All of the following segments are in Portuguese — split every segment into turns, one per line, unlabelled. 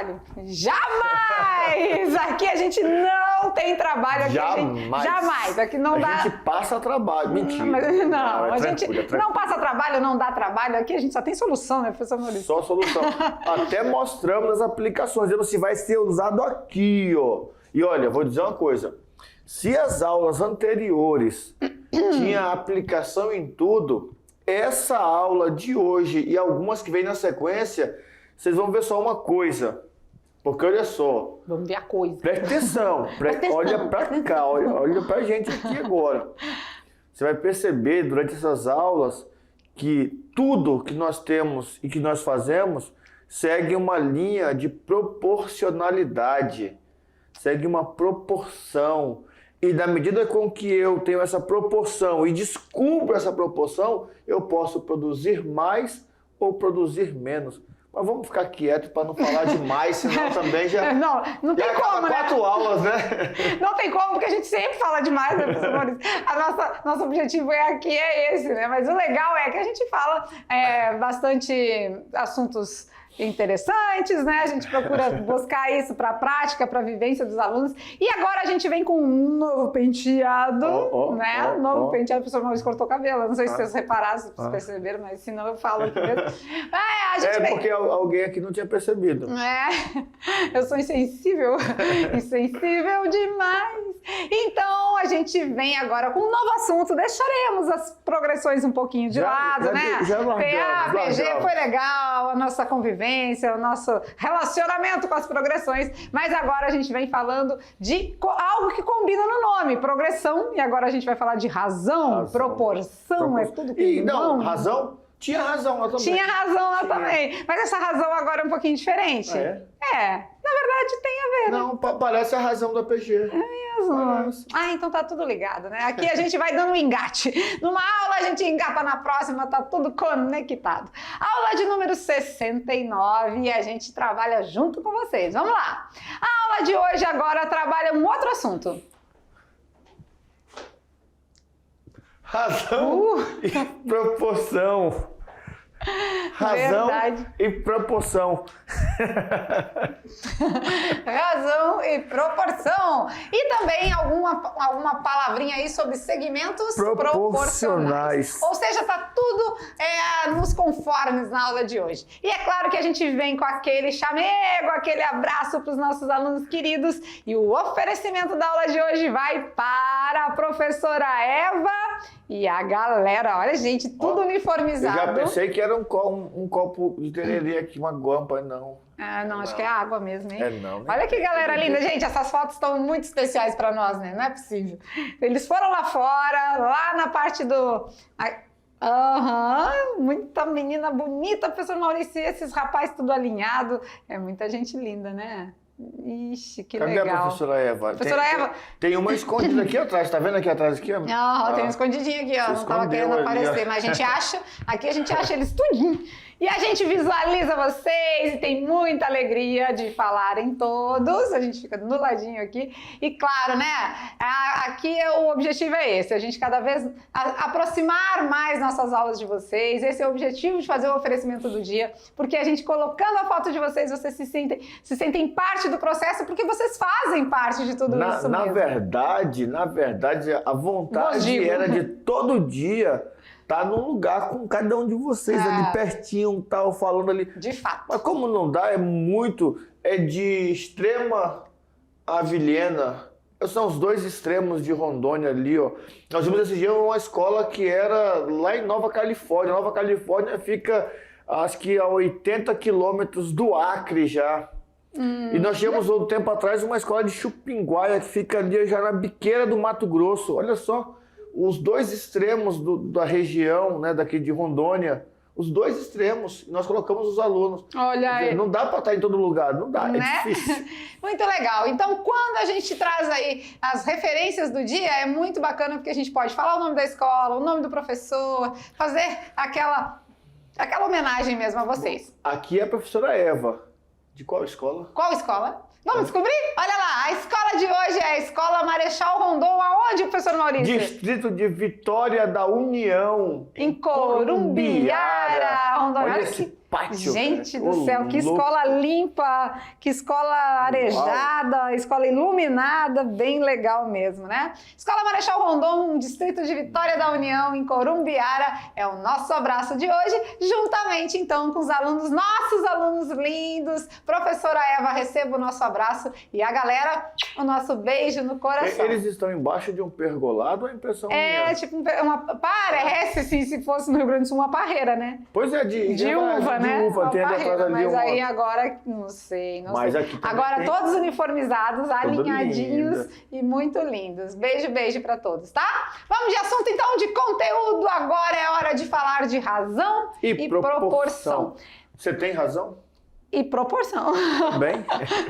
trabalho. Jamais! Aqui a gente não tem trabalho. Aqui jamais. Aqui não dá...
A gente passa trabalho. Mentira.
Não, a gente não passa trabalho, não dá trabalho. Aqui a gente só tem solução, né, professor Maurício?
Só solução. Até mostramos as aplicações. Se vai ser usado aqui, ó. E olha, vou dizer uma coisa. Se as aulas anteriores tinham aplicação em tudo, essa aula de hoje e algumas que vêm na sequência, vocês vão ver só uma coisa. Porque olha só.
Vamos ver a coisa.
Presta atenção. Olha pra cá, olha pra gente aqui agora. Você vai perceber durante essas aulas que tudo que nós temos e que nós fazemos segue uma linha de proporcionalidade. Segue uma proporção. E na medida com que eu tenho essa proporção e descubro essa proporção, eu posso produzir mais ou produzir menos. Mas vamos ficar quieto para não falar demais, senão também já...
Não tem como, né?
4 aulas, né?
Não tem como, porque a gente sempre fala demais, né, professor Maurício? Nosso objetivo aqui é esse, né? Mas o legal é que a gente fala bastante assuntos interessantes, né? A gente procura buscar isso para a prática, para a vivência dos alunos. E agora a gente vem com um novo penteado, né? Um novo penteado. O professor Maurício cortou o cabelo. Não sei se vocês repararam, se vocês perceberam, mas se não eu falo aqui mesmo.
Porque alguém aqui não tinha percebido.
Eu sou insensível. Insensível demais. Então a gente vem agora com um novo assunto. Deixaremos as progressões um pouquinho de lado, né? PA, PG foi legal, a nossa convivência, o nosso relacionamento com as progressões, mas agora a gente vem falando de algo que combina no nome, progressão, e agora a gente vai falar de razão. Proporção, é tudo que
não, razão? Tinha razão lá também.
Tinha razão lá também, mas essa razão agora é um pouquinho diferente. Na verdade tem a ver, né?
Não, parece a razão da PG.
É mesmo. Então tá tudo ligado, né? Aqui a gente vai dando um engate. Numa aula a gente engata na próxima, tá tudo conectado. Aula de número 69 e a gente trabalha junto com vocês. Vamos lá. A aula de hoje agora trabalha um outro assunto.
Razão e proporção. Razão e proporção.
Razão e proporção. E também alguma palavrinha aí sobre segmentos proporcionais. Ou seja, tá tudo nos conformes na aula de hoje. E é claro que a gente vem com aquele chamego, aquele abraço para os nossos alunos queridos. E o oferecimento da aula de hoje vai para a professora Eva e a galera. Olha, gente, tudo uniformizado.
Eu já pensei que era um copo de tererê aqui, uma guampa, não.
Não, acho que é água mesmo, hein?
Não.
Olha que galera linda, gente, essas fotos estão muito especiais para nós, né? Não é possível. Eles foram lá fora, lá na parte do... Muita menina bonita, professor Maurício, esses rapazes tudo alinhado. É muita gente linda, né? Ixi, que legal.
Cadê a professora Eva?
Professora Eva...
Tem uma escondida aqui atrás, tá vendo aqui atrás? Aqui,
tem um escondidinho aqui, ó. Não tava querendo aparecer, mas a gente acha, aqui a gente acha eles tudinho. E a gente visualiza vocês e tem muita alegria de falarem todos. A gente fica no ladinho aqui. E claro, né? Aqui o objetivo é esse, a gente cada vez aproximar mais nossas aulas de vocês. Esse é o objetivo de fazer o oferecimento do dia, porque a gente colocando a foto de vocês, vocês se sentem parte do processo, porque vocês fazem parte de tudo isso mesmo.
Na verdade, a vontade era de todo dia tá num lugar com cada um de vocês ali pertinho, tal, falando ali.
De fato.
Mas como não dá, é de Extrema a Vilhena. São os dois extremos de Rondônia ali, ó. Nós vimos esse dia uma escola que era lá em Nova Califórnia. Nova Califórnia fica, acho que a 80 quilômetros do Acre já. E nós tínhamos um tempo atrás uma escola de Chupinguaia que fica ali já na biqueira do Mato Grosso. Olha só. Os dois extremos da região, né, daqui de Rondônia, os dois extremos, nós colocamos os alunos.
Olha aí.
Não dá para estar em todo lugar, não dá,
né?
É difícil.
Muito legal. Então, quando a gente traz aí as referências do dia, é muito bacana porque a gente pode falar o nome da escola, o nome do professor, fazer aquela homenagem mesmo a vocês.
Aqui é a professora Eva. De qual escola?
Qual escola? Vamos descobrir? Olha lá, a escola de hoje é a Escola Marechal Rondon. Aonde, professor Maurício?
Distrito de Vitória da União.
Em Corumbiara, Rondônia.
Olha esse pátio.
Gente
cara.
do céu, que
louco.
escola limpa, que escola arejada, escola iluminada, bem legal mesmo, né? Escola Marechal Rondon, distrito de Vitória da União, em Corumbiara, é o nosso abraço de hoje, juntamente então com os alunos, nossos alunos lindos. Professora Eva, receba o nosso abraço e a galera, o nosso beijo no coração.
Eles estão embaixo de um pergolado ou a impressão minha?
É, tipo, parece assim, se fosse no Rio Grande do Sul, uma parreira, né?
Pois é, de
uva, né?
De uva,
Uma
tem atrás
parreira,
ali
mas
uma...
aí agora, não sei, não
Mas
sei.
aqui também
Agora
tem...
todos uniformizados, alinhadinhos
linda.
e muito lindos. Beijo, beijo pra todos, tá? Vamos de assunto então, de conteúdo. Agora é hora de falar de razão e proporção.
Você tem razão?
E proporção.
Bem?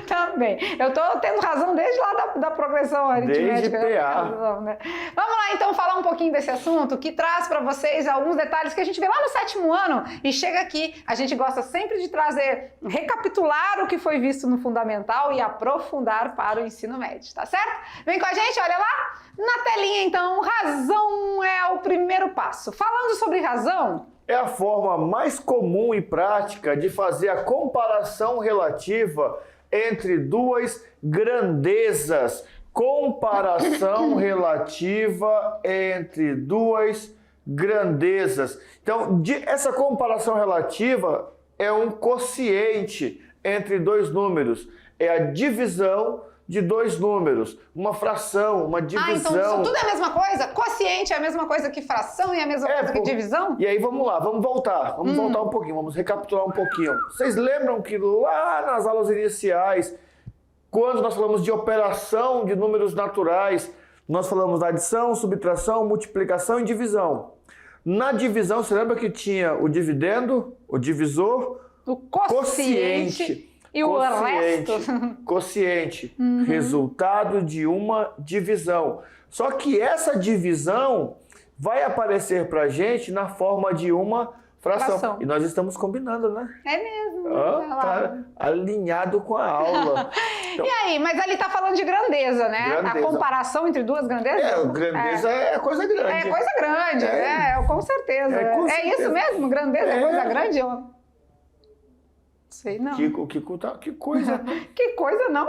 Também. Eu tô tendo razão desde lá da progressão aritmética.
Desde PA.
Razão, né? Vamos lá então falar um pouquinho desse assunto que traz para vocês alguns detalhes que a gente vê lá no 7º ano e chega aqui. A gente gosta sempre de trazer, recapitular o que foi visto no fundamental e aprofundar para o ensino médio, tá certo? Vem com a gente, olha lá. Na telinha então, razão é o primeiro passo. Falando sobre razão,
é a forma mais comum e prática de fazer a comparação relativa entre duas grandezas. Comparação relativa entre duas grandezas. Então, essa comparação relativa é um quociente entre dois números. É a divisão de dois números, uma fração, uma divisão.
então isso tudo é a mesma coisa? Quociente é a mesma coisa que fração e é a mesma coisa que divisão?
E aí vamos lá, vamos voltar um pouquinho, vamos recapitular um pouquinho. Vocês lembram que lá nas aulas iniciais, quando nós falamos de operação de números naturais, nós falamos da adição, subtração, multiplicação e divisão. Na divisão, você lembra que tinha o dividendo, o divisor,
o quociente. E o resto?
Quociente, resultado de uma divisão. Só que essa divisão vai aparecer para a gente na forma de uma fração. E nós estamos combinando, né?
É mesmo.
Tá alinhado com a aula.
Então, e aí, mas ali tá falando de grandeza, né?
Grandeza.
A comparação entre duas grandezas?
Grandeza é coisa grande.
É coisa grande, com certeza.
Com certeza.
É isso mesmo? Grandeza é coisa grande? Sei não.
Que coisa.
Que coisa não.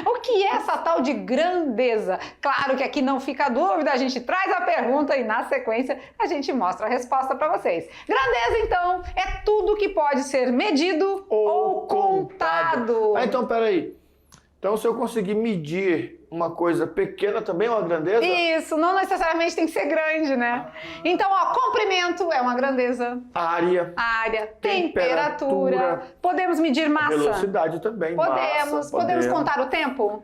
O que é essa tal de grandeza? Claro que aqui não fica dúvida, a gente traz a pergunta e na sequência a gente mostra a resposta para vocês. Grandeza, então, é tudo que pode ser medido ou contado.
Então, peraí. Então, se eu conseguir medir uma coisa pequena, também é uma grandeza?
Isso, não necessariamente tem que ser grande, né? Então, comprimento é uma grandeza.
Área.
Temperatura. Podemos medir massa.
Velocidade também.
Podemos contar o tempo?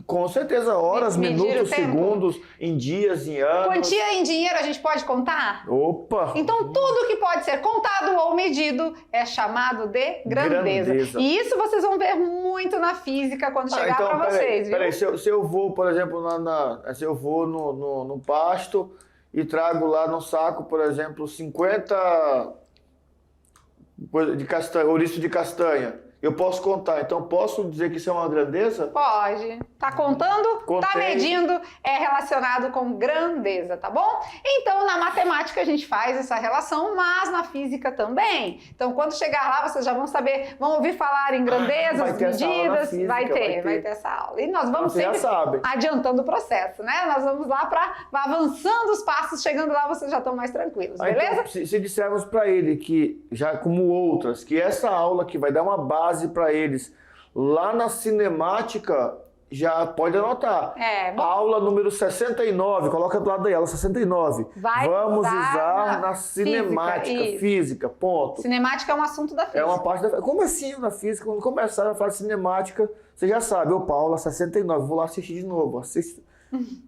Com certeza, horas, minutos, segundos, em dias, em anos.
Quantia em dinheiro a gente pode contar?
Opa!
Então tudo que pode ser contado ou medido é chamado de grandeza. E isso vocês vão ver muito na física quando chegar para vocês, viu?
Peraí, se eu vou, por exemplo, se eu vou no pasto e trago lá no saco, por exemplo, 50 de castanha, ouriço de castanha. Eu posso contar, então posso dizer que isso é uma grandeza?
Pode. Tá contando?
Contei.
Tá medindo? É relacionado com grandeza, tá bom? Então, na matemática a gente faz essa relação, mas na física também. Então, quando chegar lá, vocês já vão saber, vão ouvir falar em grandezas, medidas.
Física,
vai ter essa aula. E nós vamos sempre adiantando o processo, né? Nós vamos lá para avançando os passos, chegando lá vocês já estão mais tranquilos, beleza?
Então, se dissermos para ele que, já como outras, que essa aula que vai dar uma base para eles lá na cinemática, já pode anotar. Aula número 69, coloca do lado da aula 69. Vamos usar na cinemática, física, ponto.
Cinemática é um assunto da física.
É uma parte da Como assim na física? Quando começar a falar de cinemática, você já sabe, opa, aula 69, vou lá assistir de novo, assisto.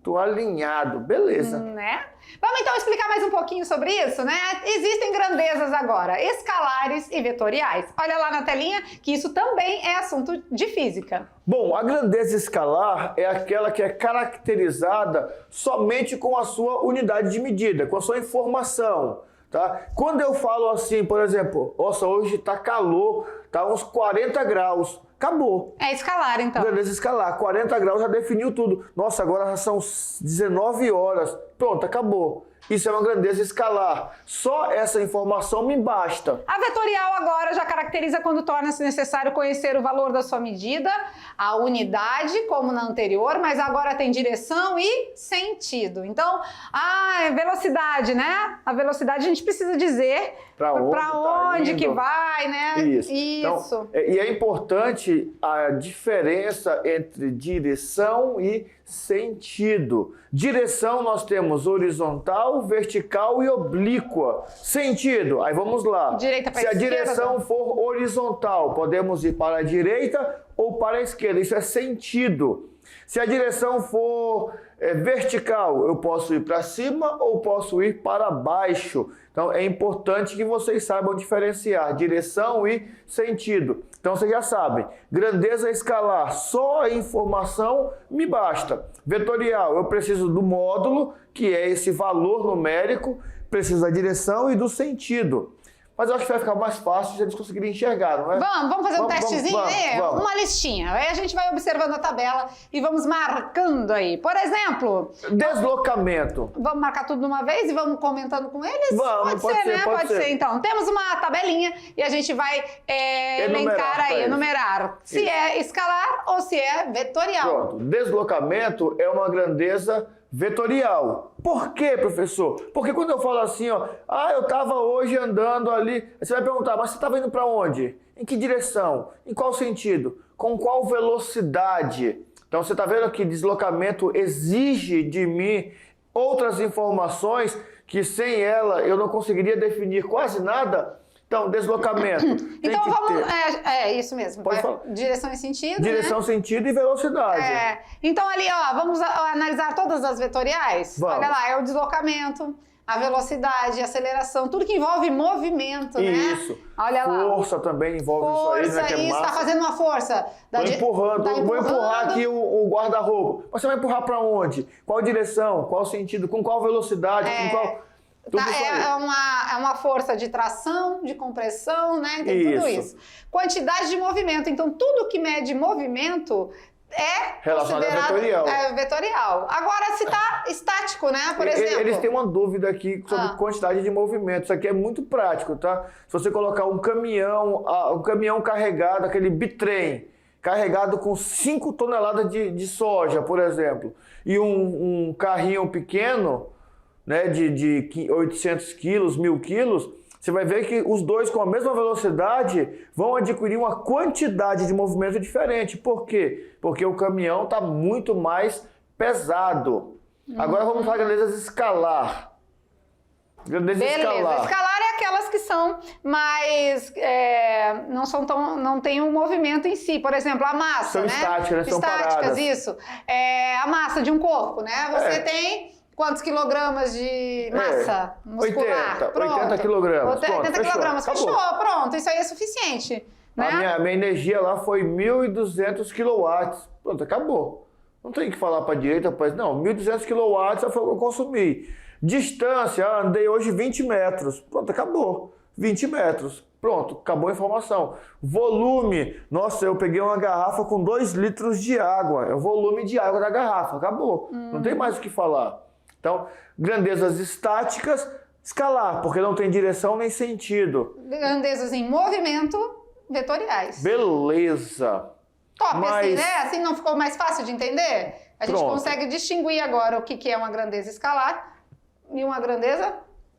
Tô alinhado, beleza.
Né? Vamos então explicar mais um pouquinho sobre isso, né? Existem grandezas agora, escalares e vetoriais. Olha lá na telinha que isso também é assunto de física.
Bom, a grandeza escalar é aquela que é caracterizada somente com a sua unidade de medida, com a sua informação. Tá? Quando eu falo assim, por exemplo, nossa, hoje tá calor, tá uns 40 graus. Acabou.
É escalar, então.
Grandeza escalar. 40 graus já definiu tudo. Nossa, agora já são 19 horas. Pronto, acabou. Isso é uma grandeza escalar. Só essa informação me basta.
A vetorial agora já caracteriza quando torna-se necessário conhecer o valor da sua medida, a unidade, como na anterior, mas agora tem direção e sentido. Então, velocidade, né? A velocidade a gente precisa dizer para onde que vai, né?
Isso. Então, e é importante a diferença entre direção e sentido. Direção nós temos horizontal, vertical e oblíqua. Sentido, aí vamos lá.
Direita para
Se a
esquerda,
direção for horizontal, podemos ir para a direita ou para a esquerda. Isso é sentido. Se a direção for vertical, eu posso ir para cima ou posso ir para baixo. Então é importante que vocês saibam diferenciar direção e sentido. Então vocês já sabem, grandeza escalar, só a informação me basta. Vetorial, eu preciso do módulo, que é esse valor numérico, preciso da direção e do sentido. Mas eu acho que vai ficar mais fácil se eles conseguirem enxergar, não é?
Vamos fazer um testezinho aí?
Vamos.
Uma listinha. Aí a gente vai observando a tabela e vamos marcando aí. Por exemplo...
Deslocamento.
Vamos marcar tudo de uma vez e vamos comentando com eles?
Vamos, pode ser,
né? Pode ser. Então, temos uma tabelinha e a gente vai enumerar se é escalar ou se é vetorial.
Pronto. Deslocamento é uma grandeza vetorial. Por quê, professor? Porque quando eu falo assim, ó, eu estava hoje andando ali, você vai perguntar, mas você estava indo para onde? Em que direção? Em qual sentido? Com qual velocidade? Então você está vendo que deslocamento exige de mim outras informações que sem ela eu não conseguiria definir quase nada. Então, deslocamento.
Então vamos. Isso mesmo.
Pode falar.
Direção e sentido.
Direção, sentido e velocidade.
Então, ali, vamos analisar todas as vetoriais?
Vamos.
Olha lá, é o deslocamento, a velocidade, a aceleração, tudo que envolve movimento, né?
Isso.
Olha lá.
Força também envolve isso aí, né? Que é
isso,
massa.
tá fazendo uma força.
Tô empurrando. Vou empurrar aqui o guarda-roupa. Você vai empurrar para onde? Qual direção? Qual sentido? Com qual velocidade? Com qual...
É uma força de tração, de compressão, né? Tem tudo isso. Quantidade de movimento. Então, tudo que mede movimento é
relacionado a vetorial.
Vetorial. Agora, se está estático, né? Por exemplo.
Eles têm uma dúvida aqui sobre quantidade de movimento. Isso aqui é muito prático, tá? Se você colocar um caminhão carregado, aquele bitrem, carregado com 5 toneladas de soja, por exemplo, e um carrinho pequeno, né, de 800 quilos, 1.000 quilos, você vai ver que os dois com a mesma velocidade vão adquirir uma quantidade de movimento diferente. Por quê? Porque o caminhão está muito mais pesado. Agora vamos falar de grandezas escalar. Grandeza escalar.
Escalar é aquelas que são mais... não tem um movimento em si. Por exemplo, a massa,
são estáticas, né? São
estáticas,
paradas.
Isso. A massa de um corpo, né? Você tem... Quantos quilogramas de massa muscular?
80 quilogramas.
80 quilogramas. Fechou, pronto. Isso aí é suficiente. Né?
A minha energia lá foi 1.200 quilowatts. Pronto, acabou. Não tem que falar para a direita, não. 1.200 quilowatts foi o que eu consumi. Distância, andei hoje 20 metros. Pronto, acabou. 20 metros. Pronto, acabou a informação. Volume. Nossa, eu peguei uma garrafa com 2 litros de água. É o volume de água da garrafa. Acabou. Não tem mais o que falar. Então, grandezas estáticas, escalar, porque não tem direção nem sentido.
Grandezas em movimento, vetoriais.
Beleza.
Top, assim, né? Assim não ficou mais fácil de entender? A gente consegue distinguir agora o que é uma grandeza escalar e uma grandeza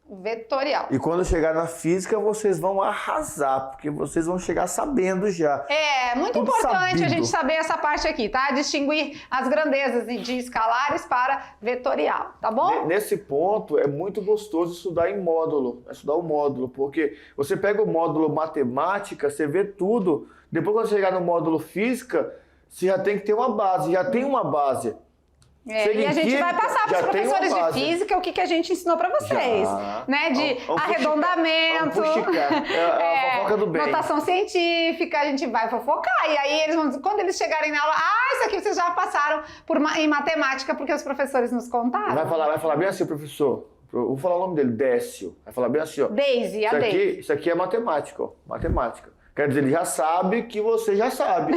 vetorial.
E quando chegar na física, vocês vão arrasar, porque vocês vão chegar sabendo já.
É muito importante a gente saber essa parte aqui, tá? Distinguir as grandezas de escalares para vetorial, tá bom?
Nesse ponto, é muito gostoso estudar em módulo, estudar o módulo, porque você pega o módulo matemática, você vê tudo, depois quando chegar no módulo física, você já tem que ter uma base, já tem uma base.
E a gente vai passar para os professores de física o que a gente ensinou para vocês, né? De arredondamento,
a fofoca do bem.
Notação científica, a gente vai fofocar. E aí, quando eles chegarem na aula, isso aqui vocês já passaram em matemática, porque os professores nos contaram.
Vai falar bem assim, professor. Vou falar o nome dele, Décio. Vai falar bem assim, ó.
Daisy,
Isso aqui é matemática, ó. Matemática. Quer dizer, ele já sabe que você já sabe.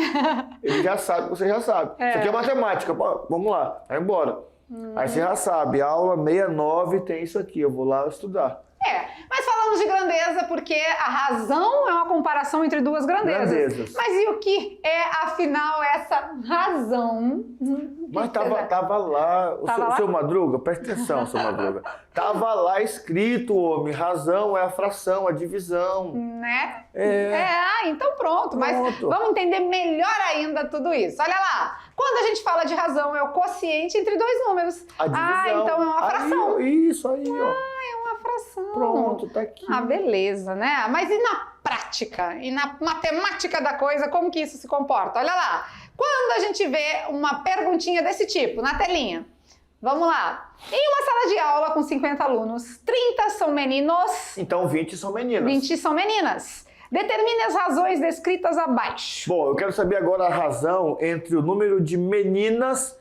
Ele já sabe que você já sabe. Isso aqui é matemática. Vamos lá, vai embora. Aí você já sabe, aula 69 tem isso aqui, eu vou lá estudar.
Mas falamos de grandeza porque a razão é uma comparação entre duas grandezas. Mas e o que é, afinal, essa razão?
Mas tava lá, o seu Madruga, presta atenção, seu Madruga. Tava lá escrito, homem, razão é a fração, a divisão.
Né? Então pronto. Mas vamos entender melhor ainda tudo isso. Olha lá, quando a gente fala de razão, é o quociente entre dois números.
A divisão.
Então é uma fração.
Aí, isso aí, ó.
É uma fração.
Pronto, tá aqui.
Beleza, né? Mas e na prática? E na matemática da coisa, como que isso se comporta? Olha lá, quando a gente vê uma perguntinha desse tipo na telinha, vamos lá. Em uma sala de aula com 50 alunos, 30 são meninos.
Então 20 são meninas.
20 são meninas. Determine as razões descritas abaixo.
Bom, eu quero saber agora a razão entre o número de meninas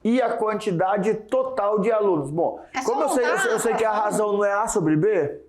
e a quantidade total de alunos. Bom, como eu sei que a razão não é A sobre B,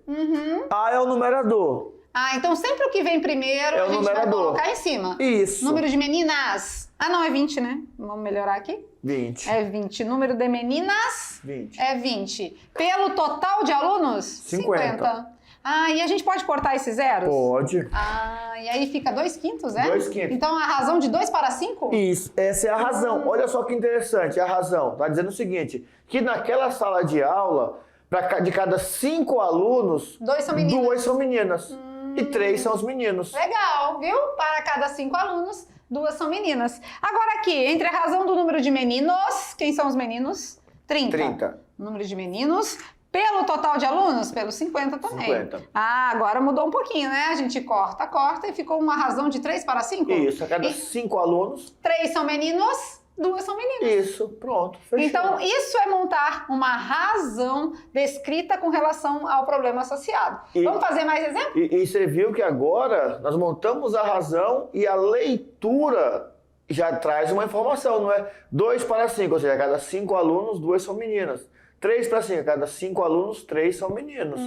A é o numerador.
Então sempre o que vem primeiro a gente vai colocar em cima.
Isso.
Número de meninas. Não, é 20, né? Vamos melhorar aqui?
20.
É 20. Número de meninas?
20.
É 20. Pelo total de alunos?
50.
E a gente pode cortar esses zeros?
Pode.
E aí fica 2/5, é?
2/5.
Então a razão de 2 para 5?
Isso, essa é a razão. Olha só que interessante, a razão. Tá dizendo o seguinte, que naquela sala de aula, de cada 5 alunos,
2 são meninas.
2 são meninas. E 3 são os meninos.
Legal, viu? Para cada 5 alunos, 2 são meninas. Agora aqui, entre a razão do número de meninos, quem são os meninos? 30. Número de meninos. Pelo total de alunos? Pelo 50 também.
50.
Agora mudou um pouquinho, né? A gente corta e ficou uma razão de 3 para 5?
Isso, a cada 5 alunos...
3 são meninos, 2 são meninas.
Isso, pronto, fechou.
Então, isso é montar uma razão descrita com relação ao problema associado. Vamos fazer mais exemplo?
E você viu que agora nós montamos a razão e a leitura já traz uma informação, não é? 2 para 5, ou seja, a cada 5 alunos, 2 são meninas. 3 para 5, a cada 5 alunos, 3 são meninos.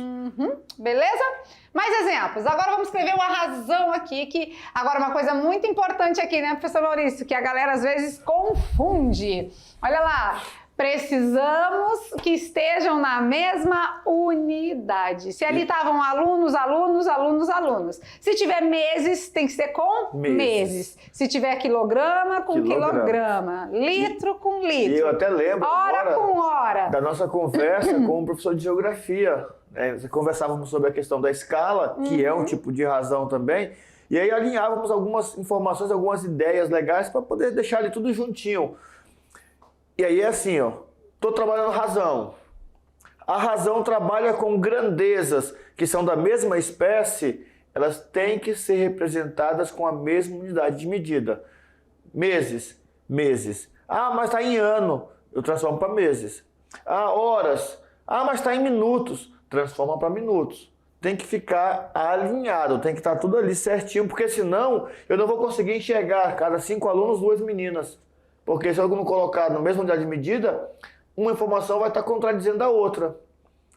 Beleza? Mais exemplos. Agora vamos escrever uma razão aqui, que agora uma coisa muito importante aqui, né, professor Maurício, que a galera às vezes confunde. Olha lá. Precisamos que estejam na mesma unidade. Se ali estavam alunos. Se tiver meses, tem que ser com meses. Se tiver quilograma, com quilograma. Litro com litro.
E eu até lembro
hora com hora.
Da nossa conversa com o professor de geografia. Conversávamos sobre a questão da escala, que é um tipo de razão também. E aí alinhávamos algumas informações, algumas ideias legais para poder deixar ali tudo juntinho. E aí é assim, ó, tô trabalhando razão. A razão trabalha com grandezas que são da mesma espécie, elas têm que ser representadas com a mesma unidade de medida. Meses. Mas está em ano, eu transformo para meses. Horas. Mas está em minutos, transforma para minutos. Tem que ficar alinhado, tem que estar tudo ali certinho, porque senão eu não vou conseguir enxergar cada 5 alunos, 2 meninas. Porque se eu não colocar na mesma unidade de medida, uma informação vai estar contradizendo a outra.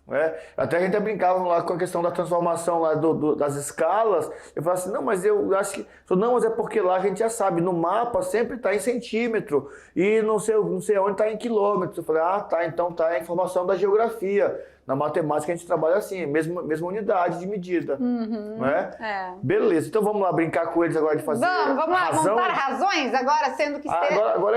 Né? Até a gente brincava lá com a questão da transformação lá das escalas. Eu falava assim, não, mas eu acho que... Não, mas é porque lá a gente já sabe, no mapa sempre está em centímetro e não sei onde está em quilômetros. Eu falei, então tá, é a informação da geografia. Na matemática a gente trabalha assim, mesma unidade de medida. Né? Beleza, então vamos lá brincar com eles agora de fazer
Vamos lá, montar razões agora, sendo que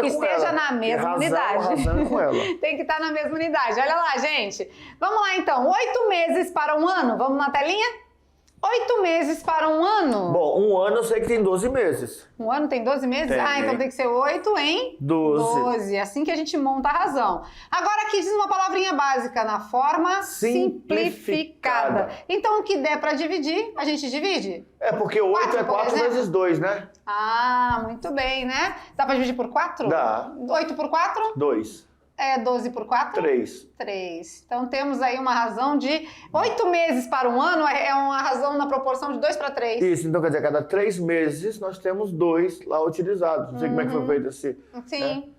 esteja na mesma unidade.
Razão com ela.
Tem que estar na mesma unidade. Olha lá, gente. Vamos lá então, 8 meses para um ano. Vamos na telinha? 8 meses para um ano?
Bom, um ano eu sei que tem 12 meses.
Um ano tem 12 meses? Então tem que ser 8 em 12. Assim que a gente monta a razão. Agora aqui diz uma palavrinha básica, na forma simplificada. Então o que der para dividir, a gente divide?
Porque 8 é 4 vezes 2, né?
Muito bem, né? Dá para dividir por 4?
Dá.
8 por 4?
2.
12 por 4?
3.
Então temos aí uma razão de 8 meses para um ano, é uma razão na proporção de 2 para 3.
Isso, então quer dizer, a cada 3 meses nós temos 2 lá utilizados. Não sei como é que foi feito assim.
Sim.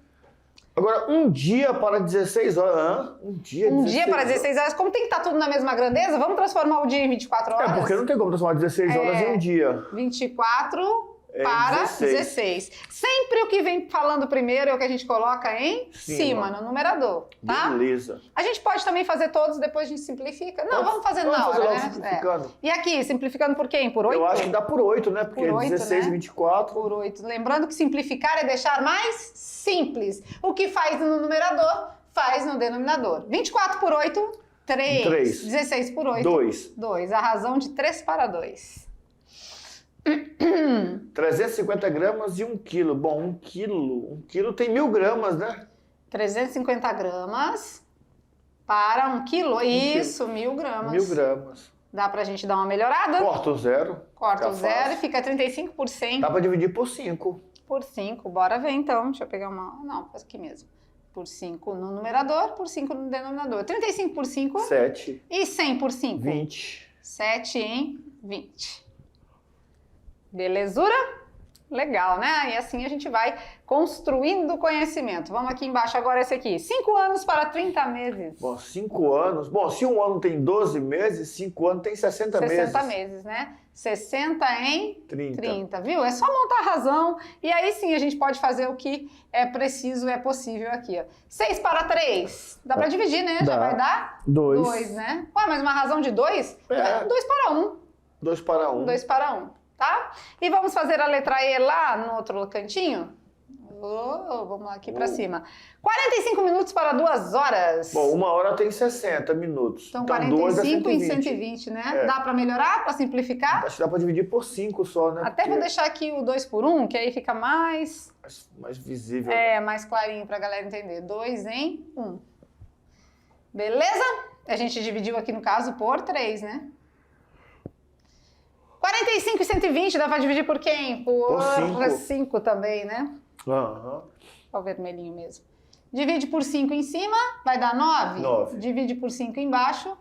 Agora, um dia para 16 horas. Um dia
para 16 horas. Como tem que estar tudo na mesma grandeza, vamos transformar o dia em 24 horas?
Porque não tem como transformar 16 horas em um dia.
24 para 16. Sempre o que vem falando primeiro é o que a gente coloca em cima no numerador, tá?
Beleza.
A gente pode também fazer todos, depois a gente simplifica. Não, vamos fazer na
Vamos
hora,
fazer
né?
logo simplificando.
E aqui, simplificando por quem? Por 8?
Eu acho que dá por 8, né? Porque
Por 8,
16 e
né?
24.
Por 8. Lembrando que simplificar é deixar mais simples. O que faz no numerador, faz no denominador. 24 por 8, 3.
3.
16 por 8,
2.
2. A razão de 3 para 2.
350 gramas e 1 quilo. Bom, 1 quilo. 1 quilo tem 1000 gramas, né?
350 gramas para 1 quilo. Isso, 1000 gramas.
1000 gramas.
Dá pra gente dar uma melhorada?
Corta o zero.
Corta o
Fica
zero
fácil.
e fica 35 por 100
Dá pra dividir por 5.
por 5. Bora ver então. Deixa eu pegar uma... Não, faz aqui mesmo. Por 5 no numerador, por 5 no denominador. 35 por 5
7.
e 100 por 5.
20.
7 em 20. Belezura? Legal, né? E assim a gente vai construindo conhecimento. Vamos aqui embaixo agora esse aqui. 5 anos para 30 meses.
Bom, 5 anos. Bom, se um ano tem 12 meses, 5 anos tem 60 meses.
60 meses, né? 60 em
30.
30, viu? É só montar a razão e aí sim a gente pode fazer o que é preciso, é possível aqui, ó. 6 para 3. Dá para dividir, né? Já
Dá.
vai dar
2.
2, né? Ué, mas uma razão de 2?
É.
2 para 1.
2 para 1.
2 para 1, tá? E vamos fazer a letra E lá no outro cantinho? Vamos lá aqui para cima. 45 minutos para 2 horas.
Bom, 1 hora tem 60 minutos.
Então,
2 é
45 em
120.
120, né?
É.
Dá para melhorar, para simplificar?
Acho que dá pra dividir por 5 só, né?
Até
Porque
vou deixar aqui o 2 por 1, que aí fica mais...
mais visível.
mais clarinho para a galera entender. 2 em 1. Beleza? A gente dividiu aqui, no caso, por 3, né? 45 e 120 dá para dividir por quem? Por 5 também, né?
Aham.
Olha o vermelhinho mesmo. Divide por 5 em cima, vai dar 9?
9.
Divide por 5 embaixo,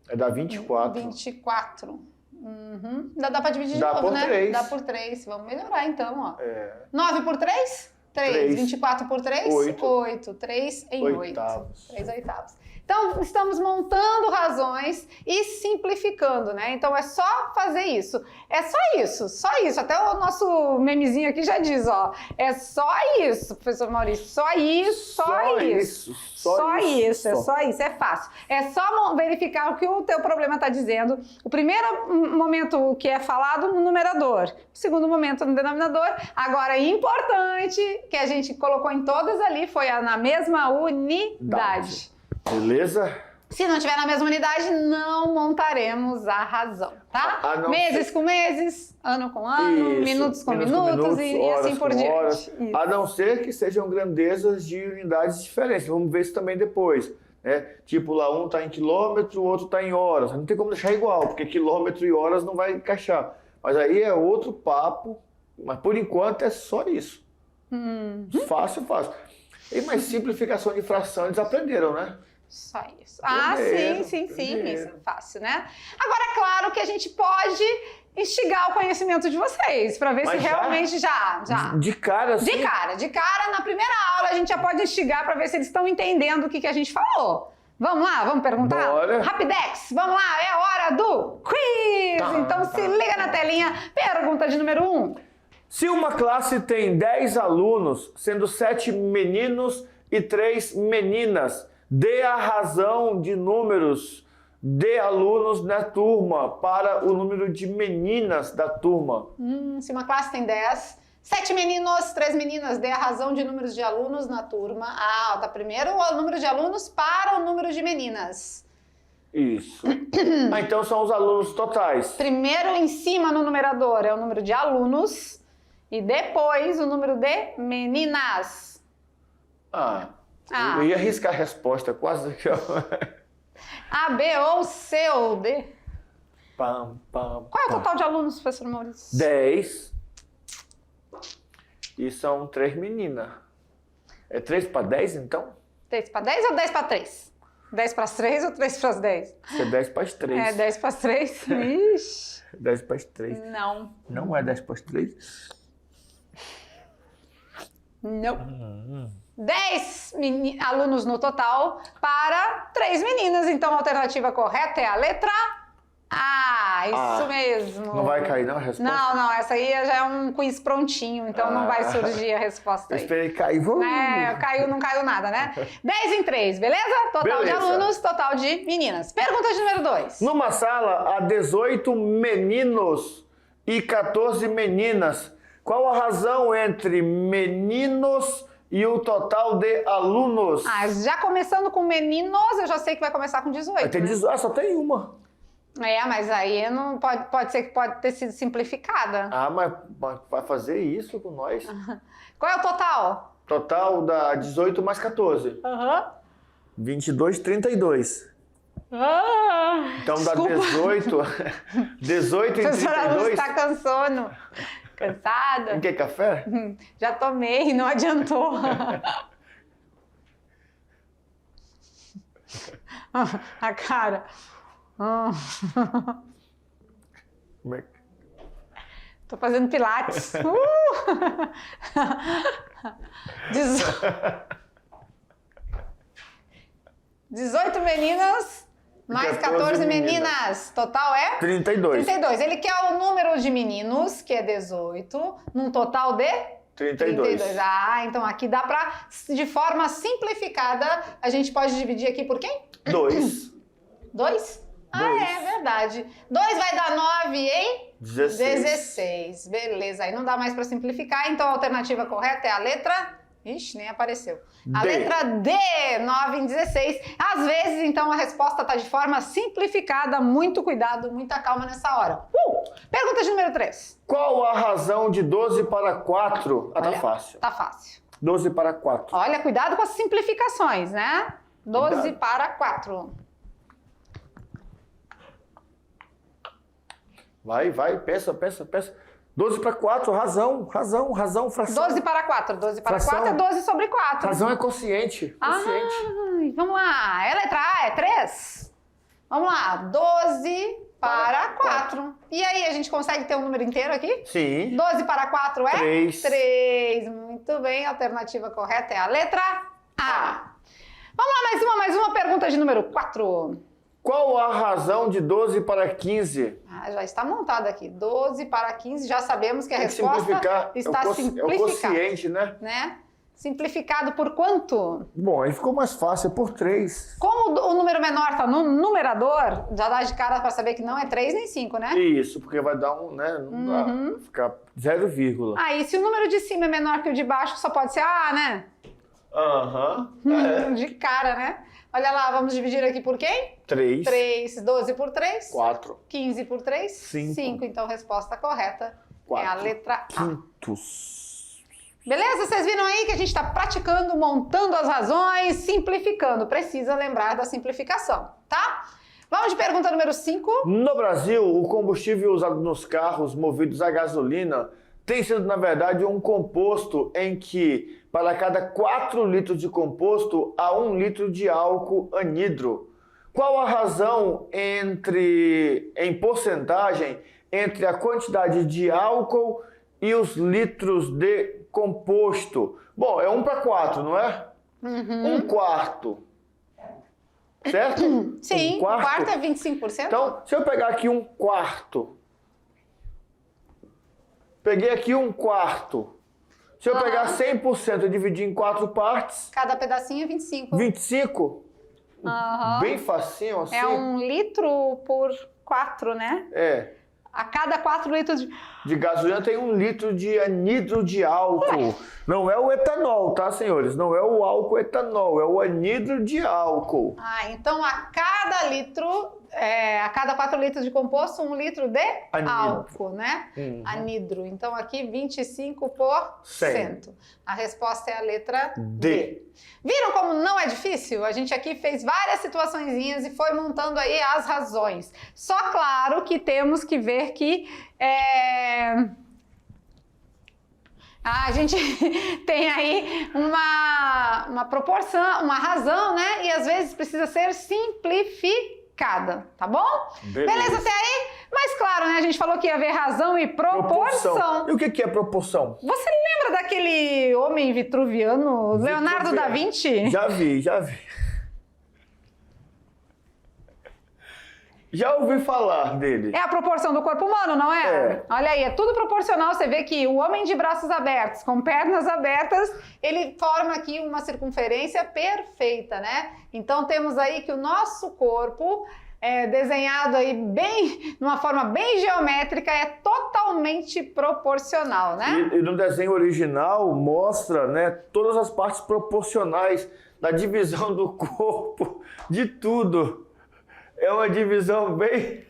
É dar 24.
24. Uhum. Dá para dividir de
Dá
novo,
por
né?
3.
Dá por 3. Vamos melhorar então, ó.
É.
9 por 3? 3.
3.
24 por 3?
8.
8. 3 em 8.
Oitavos.
3 oitavos. Então, estamos montando razões e simplificando, né? Então, é só fazer isso. É só isso, só isso. Até o nosso memezinho aqui já diz, ó. É só isso, professor Maurício. Só isso, só isso. Só isso, é só isso. É fácil. É só verificar o que o teu problema está dizendo. O primeiro momento que é falado no numerador. O segundo momento no denominador. Agora, importante, que a gente colocou em todas ali, foi na mesma unidade.
Beleza?
Se não tiver na mesma unidade, não montaremos a razão, tá? Meses com meses, ano com ano,
Isso.
minutos com minutos e
horas
assim por
com
diante.
horas.
Isso.
A não ser que sejam grandezas de unidades diferentes. Vamos ver isso também depois. Né? Tipo, lá um está em quilômetro, o outro está em horas. Não tem como deixar igual, porque quilômetro e horas não vai encaixar. Mas aí é outro papo. Mas por enquanto é só isso. Fácil, fácil. E mais simplificação de fração eles aprenderam, né?
Só isso. Ah,
Primeiro,
sim.
primeiro.
Isso é fácil, né? Agora, é claro que a gente pode instigar o conhecimento de vocês, para ver
Mas
se
já?
realmente já.
De cara, assim.
De cara, na primeira aula, a gente já pode instigar para ver se eles estão entendendo o que a gente falou. Vamos lá, vamos perguntar?
Bora.
Rapidex, vamos lá, é a hora do quiz! Então se liga na telinha, pergunta de número 1.
Se uma classe tem 10 alunos, sendo 7 meninos e 3 meninas, dê a razão de números de alunos na turma para o número de meninas da turma.
Se uma classe tem 10, 7 meninos, 3 meninas, dê a razão de números de alunos na turma. Ah, tá primeiro o número de alunos para o número de meninas.
Isso. Então são os alunos totais.
Primeiro em cima no numerador é o número de alunos e depois o número de meninas.
Eu ia arriscar a resposta quase que eu...
A, B ou C ou D.
Qual
Qual é o total de alunos, professor Maurício?
10. E são 3 meninas. É 3 para 10, então?
3 para 10 ou 10 para 3? 10 para as 3 ou 3 para as 10?
Isso é 10 para as 3.
É 10 para as 3? Ixi.
10 para as 3.
Não.
Não é 10 para as 3?
Não. 10 alunos no total para 3 meninas. Então a alternativa correta é a letra Ah, isso
Ah,
mesmo.
Não vai cair não a resposta?
Não, essa aí já é um quiz prontinho, então não vai surgir a resposta
Eu
aí.
esperei cair.
Caiu, não caiu nada, né? 10 em 3, beleza? Total de
Beleza.
alunos, total de meninas. Pergunta de número 2.
Numa sala há 18 meninos e 14 meninas. Qual a razão entre meninos e o total de alunos?
Ah, já começando com meninos, eu já sei que vai começar com 18.
Tem 18, só tem uma.
Mas aí não pode ser que pode ter sido simplificada.
Ah, mas vai fazer isso com nós?
Qual é o total?
Total dá 18 mais 14. 22, 32. Então dá
Desculpa.
18 e
Professora Luz
32.
está cansando. Cansada?
Quer café?
Já tomei, não adiantou. A cara.
Como é que...
Tô fazendo pilates. 18 meninas mais 14 meninas. Total é?
32.
32. Ele quer o número de meninos, que é 18, num total de
32.
Ah, então aqui dá pra, de forma simplificada, a gente pode dividir aqui por quem?
2.
2? Ah, é verdade. 2 vai dar 9 em? 16. Beleza, aí não dá mais pra simplificar, então a alternativa correta é a letra... Ixi, nem apareceu. A
D.
letra D, 9 em 16. Às vezes, então, a resposta tá de forma simplificada. Muito cuidado, muita calma nessa hora. Pergunta de número 3.
Qual a razão de 12 para 4? Ah, tá
Olha,
fácil.
Tá fácil.
12 para 4.
Olha, cuidado com as simplificações, né? 12
Cuidado.
para 4.
Vai, pensa. 12 para 4, razão, fração.
12 para 4. 12 para
Fração.
4 é 12 sobre 4.
Razão é consciente.
Ai, vamos lá. É letra A, é 3? Vamos lá. 12 para 4. E aí, a gente consegue ter um número inteiro aqui?
Sim.
12 para 4 é?
3.
3. Muito bem. A alternativa correta é a letra A. Vamos lá, mais uma pergunta de número 4.
Qual a razão de 12 para 15?
Ah, já está montado aqui. 12 para 15, já sabemos que a
Tem que
resposta
simplificar.
está
É o
simplificada.
quociente, né?
Simplificado por quanto?
Bom, aí ficou mais fácil, é por 3.
Como o número menor está no numerador, já dá de cara para saber que não é 3 nem 5, né?
Isso, porque vai dar um, né? Não dá, vai ficar 0, vírgula.
Ah, e se o número de cima é menor que o de baixo, só pode ser A, né?
Aham.
De cara, né? Olha lá, vamos dividir aqui por quem?
3.
3, 12 por 3.
4.
15 por 3.
5.
5, então a resposta correta é a
4.
letra A.
Quintos.
Beleza? Vocês viram aí que a gente está praticando, montando as razões, simplificando. Precisa lembrar da simplificação, tá? Vamos de pergunta número 5.
No Brasil, o combustível usado nos carros movidos a gasolina tem sido, na verdade, um composto em que, para cada 4 litros de composto, há 1 litro de álcool anidro. Qual a razão em porcentagem entre a quantidade de álcool e os litros de composto? Bom, é 1 para 4, não é? 1 quarto. Certo?
Sim,
1 quarto.
o quarto é 25%?
Então, se eu pegar aqui 1 quarto, peguei aqui 1 quarto. Se eu pegar 100% e dividir em 4 partes,
cada pedacinho é 25.
25, bem facinho assim.
É 1 litro por 4, né?
É.
A cada 4 litros
De gasolina tem 1 litro de anidro de álcool. Não é o etanol, tá, senhores? Não é o álcool etanol, é o anidro de álcool.
Ah, então a cada litro, a cada 4 litros de composto, 1 litro de
Anidro.
álcool, né? Anidro. Então aqui 25%. A resposta é a letra D. Viram como não é difícil? A gente aqui fez várias situaçõezinhas e foi montando aí as razões. Só claro que temos que ver que a gente tem aí uma proporção, uma razão, né? E às vezes precisa ser simplificada, tá bom? Beleza até aí? Mas claro, né? A gente falou que ia haver razão e proporção.
E o que é proporção?
Você lembra daquele homem vitruviano, Leonardo da Vinci?
Já vi. Já ouvi falar dele.
É a proporção do corpo humano, não é?
É.
Olha aí, é tudo proporcional. Você vê que o homem de braços abertos, com pernas abertas, ele forma aqui uma circunferência perfeita, né? Então temos aí que o nosso corpo desenhado aí bem, numa forma bem geométrica, é totalmente proporcional, né?
E no desenho original mostra, né, todas as partes proporcionais da divisão do corpo, de tudo. É uma divisão bem...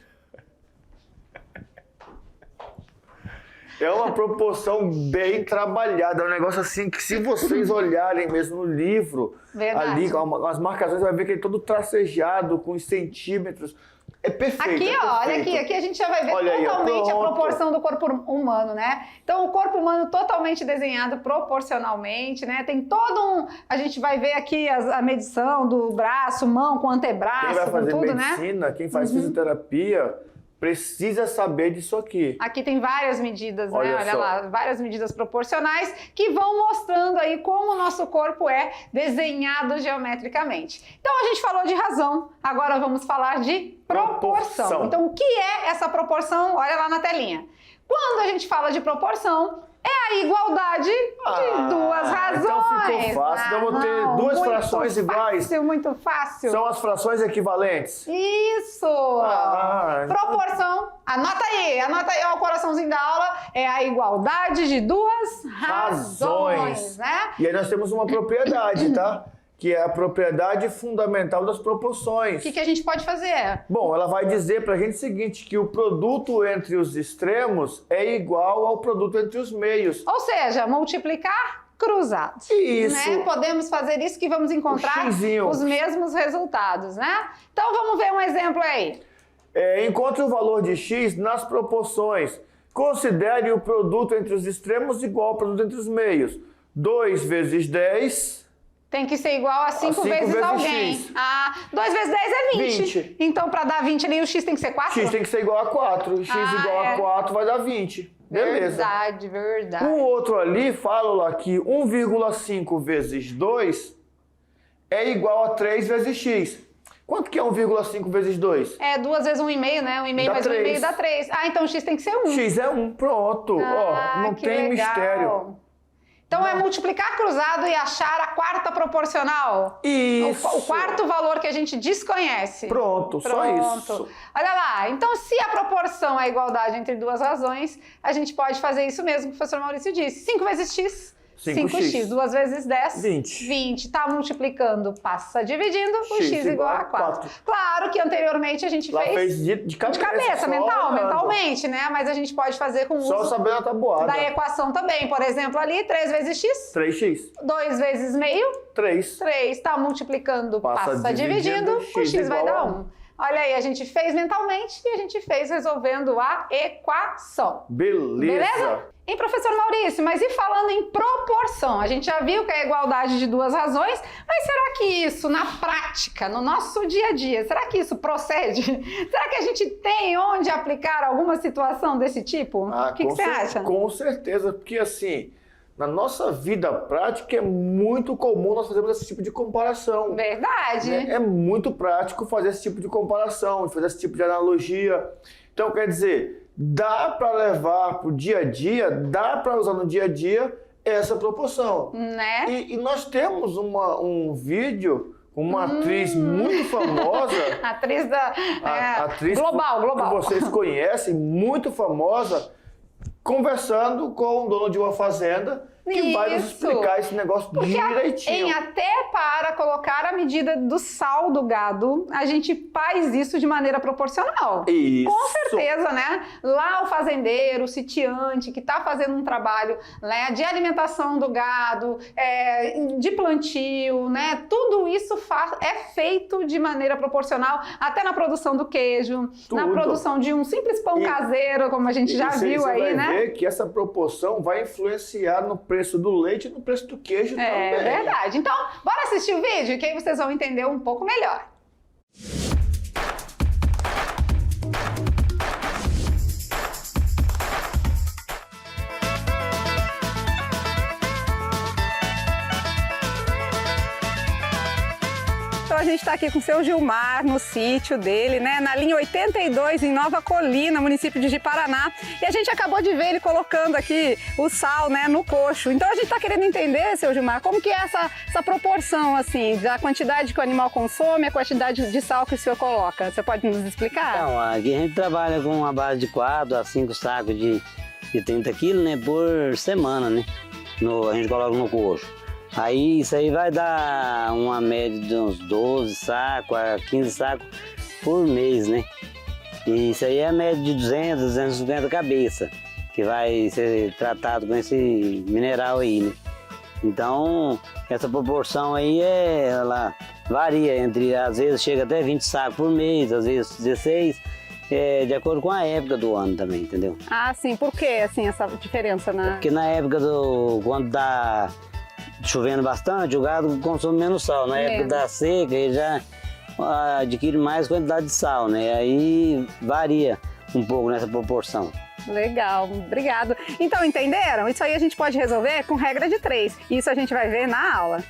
É uma proporção bem trabalhada, é um negócio assim que se vocês olharem mesmo no livro,
Verdade.
ali com as marcações, você vai ver que ele é todo tracejado, com os centímetros. É perfeito.
Aqui,
é
ó, olha
perfeito.
aqui a gente já vai ver
Olha aí, ó,
totalmente a
pronto.
proporção do corpo humano, né? Então, o corpo humano totalmente desenhado proporcionalmente, né? Tem todo um... A gente vai ver aqui a medição do braço, mão com antebraço,
Quem vai
com
fazer
tudo,
medicina,
né?
quem faz fisioterapia, precisa saber disso aqui.
Aqui tem várias medidas, né? Olha
só.
lá, várias medidas proporcionais que vão mostrando aí como o nosso corpo é desenhado geometricamente. Então a gente falou de razão, agora vamos falar de proporção. Então o que é essa proporção? Olha lá na telinha. Quando a gente fala de proporção, é a igualdade de duas razões.
Então ficou fácil. Então eu vou ter duas frações iguais.
Muito fácil.
São as frações equivalentes.
Isso! Proporção. Anota aí ó, o coraçãozinho da aula. É a igualdade de duas razões, né?
E aí nós temos uma propriedade, tá? Que é a propriedade fundamental das proporções.
O que a gente pode fazer?
Bom, ela vai dizer pra gente o seguinte, que o produto entre os extremos é igual ao produto entre os meios.
Ou seja, multiplicar cruzado.
Isso.
Né? Podemos fazer isso que vamos encontrar os mesmos resultados, né? Então vamos ver um exemplo aí.
Encontre o valor de x nas proporções. Considere o produto entre os extremos igual ao produto entre os meios. 2 vezes 10...
Tem que ser igual a 5 vezes alguém.
X.
2 vezes 10 é 20. Então, para dar 20 ali, o x tem que ser 4?
X tem que ser igual a 4. X igual a 4 vai dar 20. Beleza.
Verdade.
O outro ali fala lá que 1,5 vezes 2 é igual a 3 vezes x. Quanto que é 1,5 vezes 2?
2 vezes 1,5, né? 1,5 mais 1,5 dá 3. Então x tem que ser 1.
X é 1, pronto. Não tem mistério.
Então é multiplicar cruzado e achar a quarta proporcional.
Isso.
O quarto valor que a gente desconhece.
Pronto, só isso.
Olha lá, então se a proporção é a igualdade entre duas razões, a gente pode fazer isso mesmo que o professor Maurício disse. 5 vezes x. 5x. 2 vezes 10. 20. Está multiplicando, passa dividindo, o x igual a 4. Claro que anteriormente a gente fez
de cabeça
mentalmente, né? Mas a gente pode fazer com o
só
uso
sabendo a tabuada
da equação também. Por exemplo, ali, 3 vezes x.
3x.
2 vezes meio.
3.
Está multiplicando, passa dividindo, o x vai dar 1. Olha aí, a gente fez mentalmente e a gente fez resolvendo a equação.
Beleza?
Hein, professor Maurício, mas e falando em proporção? A gente já viu que é a igualdade de duas razões, mas será que isso, na prática, no nosso dia a dia, será que isso procede? Será que a gente tem onde aplicar alguma situação desse tipo? O que você acha?
Com certeza, porque assim, na nossa vida prática é muito comum nós fazermos esse tipo de comparação.
Verdade.
É muito prático fazer esse tipo de comparação, fazer esse tipo de analogia. Então, quer dizer, dá para levar para o dia a dia, dá para usar no dia a dia essa proporção.
Né?
E nós temos um vídeo com uma atriz muito famosa.
Atriz da...
atriz
global.
Que vocês conhecem, muito famosa, conversando com o dono de uma fazenda que vai nos explicar esse negócio direitinho.
Até para colocar a medida do sal do gado, a gente faz isso de maneira proporcional.
Isso.
Com certeza, né? Lá o fazendeiro, o sitiante, que está fazendo um trabalho, né, de alimentação do gado, de plantio, né? Tudo isso é feito de maneira proporcional, até na produção do queijo, na produção de um simples pão caseiro, como a gente já viu aí, né?
Você vai ver que essa proporção vai influenciar no preço do leite e no preço do queijo também.
É verdade. Então, bora assistir o vídeo que aí vocês vão entender um pouco melhor. Então a
gente está aqui com o seu Gilmar, no sítio dele, né? Na linha 82, em Nova Colina, município de Ji-Paraná. E a gente acabou de ver ele colocando aqui o sal, né, no coxo. Então a gente está querendo entender, seu Gilmar, como que é essa proporção, assim, da quantidade que o animal consome, a quantidade de sal que o senhor coloca. Você pode nos explicar?
Então, aqui a gente trabalha com uma base de 4 a 5 sacos de 30 quilos, né, por semana, né? A gente coloca no coxo. Aí isso aí vai dar uma média de uns 12 sacos a 15 sacos por mês, né? E isso aí é a média de 200, 250 cabeças, que vai ser tratado com esse mineral aí, né? Então, essa proporção aí, ela varia entre, às vezes chega até 20 sacos por mês, às vezes 16, de acordo com a época do ano também, entendeu?
Ah, sim. Por que, assim, essa diferença?
Porque na época quando tá chovendo bastante, o gado consome menos sal. Na época da seca, ele já adquire mais quantidade de sal, né? Aí varia um pouco nessa proporção.
Legal, obrigado. Então, entenderam? Isso aí a gente pode resolver com regra de 3. Isso a gente vai ver na aula.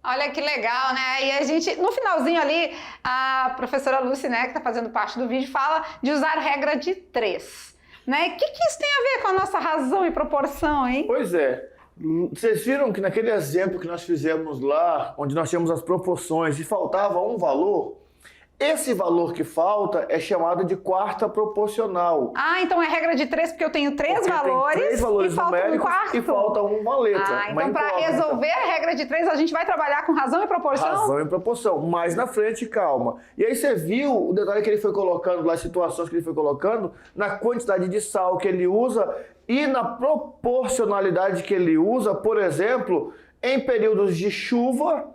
Olha que legal, né? E a gente, no finalzinho ali, a professora Lúcia, né, que está fazendo parte do vídeo, fala de usar regra de 3. Né? O que isso tem a ver com a nossa razão e proporção, hein?
Pois é. Vocês viram que naquele exemplo que nós fizemos lá, onde nós tínhamos as proporções e faltava um valor, esse valor que falta é chamado de quarta proporcional.
Ah, então é regra de 3 porque eu tenho 3 valores,
tem 3 valores
e falta um quarto.
e falta uma letra.
Ah, então para resolver a regra de 3 a gente vai trabalhar com razão e proporção?
Razão e proporção. Mais na frente, calma. E aí você viu o detalhe que ele foi colocando lá, as situações que ele foi colocando, na quantidade de sal que ele usa e na proporcionalidade que ele usa, por exemplo, em períodos de chuva,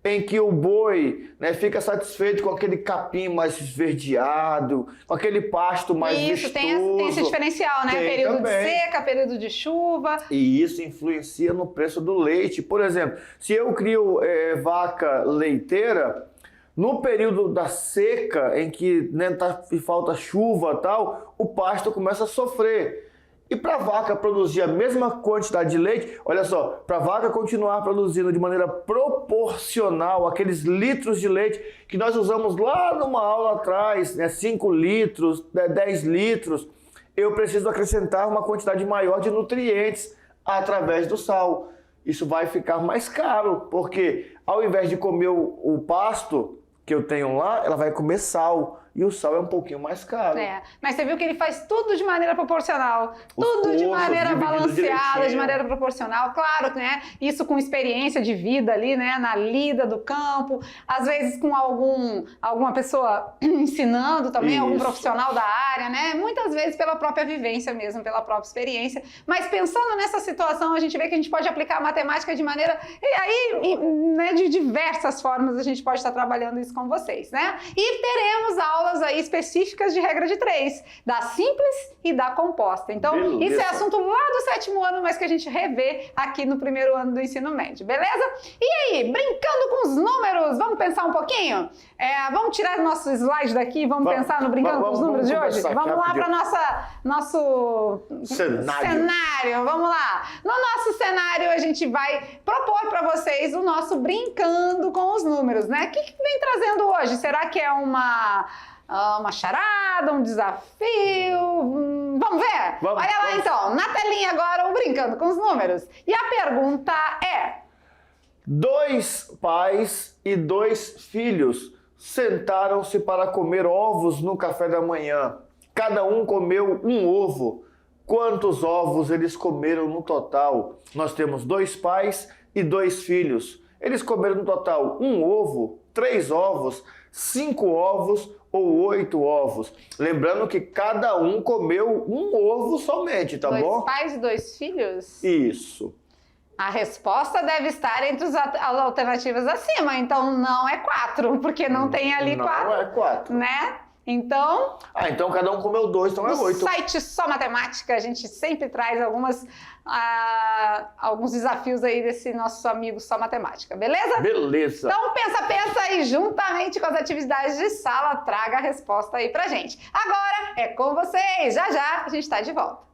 em que o boi, né, fica satisfeito com aquele capim mais esverdeado, com aquele pasto mais vistoso.
Isso, tem esse diferencial, né?
Tem
período
também.
de seca, período de chuva.
E isso influencia no preço do leite. Por exemplo, se eu crio vaca leiteira, no período da seca, em que né, falta chuva e tal, o pasto começa a sofrer. E para a vaca produzir a mesma quantidade de leite, olha só, para a vaca continuar produzindo de maneira proporcional aqueles litros de leite que nós usamos lá numa aula atrás, né, 5 litros, 10 litros, eu preciso acrescentar uma quantidade maior de nutrientes através do sal. Isso vai ficar mais caro, porque ao invés de comer o pasto que eu tenho lá, ela vai comer sal. E o sal é um pouquinho mais caro.
Mas você viu que ele faz tudo de maneira proporcional, tudo de maneira balanceada, de maneira proporcional. Claro, né? Isso com experiência de vida ali, né? Na lida do campo, às vezes com alguma pessoa ensinando também, algum profissional da área, né? Muitas vezes pela própria vivência mesmo, pela própria experiência. Mas pensando nessa situação, a gente vê que a gente pode aplicar a matemática de maneira... E aí, né, de diversas formas a gente pode estar trabalhando isso com vocês, né? E teremos aulas aí específicas de regra de 3, da simples e da composta. Então, beleza. Isso é assunto lá do 7º ano, mas que a gente revê aqui no 1º ano do ensino médio, beleza? E aí, brincando com os números, vamos pensar um pouquinho? Vamos tirar nosso slide daqui, vamos pensar no brincando com os números de hoje? Vamos lá para nosso cenário, vamos lá. No nosso cenário, a gente vai propor para vocês o nosso brincando com os números, né? O que vem trazendo hoje? Será que é uma charada, um desafio? Vamos ver? Olha lá então, na telinha agora o brincando com os números. E a pergunta é:
2 pais e 2 filhos sentaram-se para comer ovos no café da manhã. Cada um comeu um ovo. Quantos ovos eles comeram no total? Nós temos 2 pais e 2 filhos. Eles comeram no total 1 ovo, 3 ovos, 5 ovos ou 8 ovos. Lembrando que cada um comeu um ovo somente, tá bom?
2 pais e 2 filhos?
Isso.
A resposta deve estar entre as alternativas acima, então não é 4, porque não tem ali 4.
Não é 4.
Né? Então,
Então cada um comeu 2, então é
no
8.
site Só Matemática, a gente sempre traz alguns desafios aí desse nosso amigo Só Matemática, beleza?
Beleza.
Então pensa e juntamente com as atividades de sala, traga a resposta aí pra gente. Agora é com vocês, já a gente tá de volta.